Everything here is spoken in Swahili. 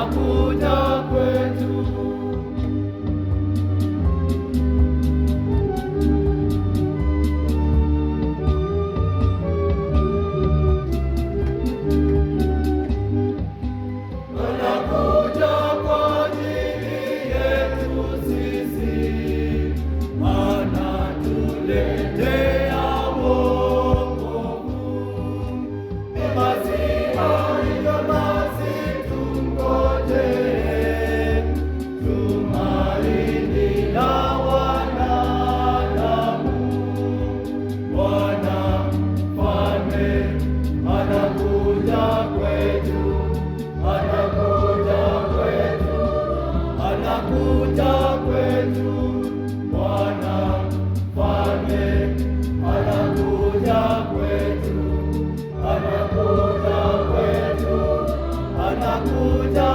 anakuja kwetu. Anakuja kwa ajili yetu sisi, anatuletea wokovu. Ni Masiha, hivyo basi tungojee, tumaini la wanadamu. Bwana Mfalme anakuja kwetu, anakuja kwetu, anakuja kwetu. Bwana Mfalme anakuja kwetu, anakuja kwetu, anakuja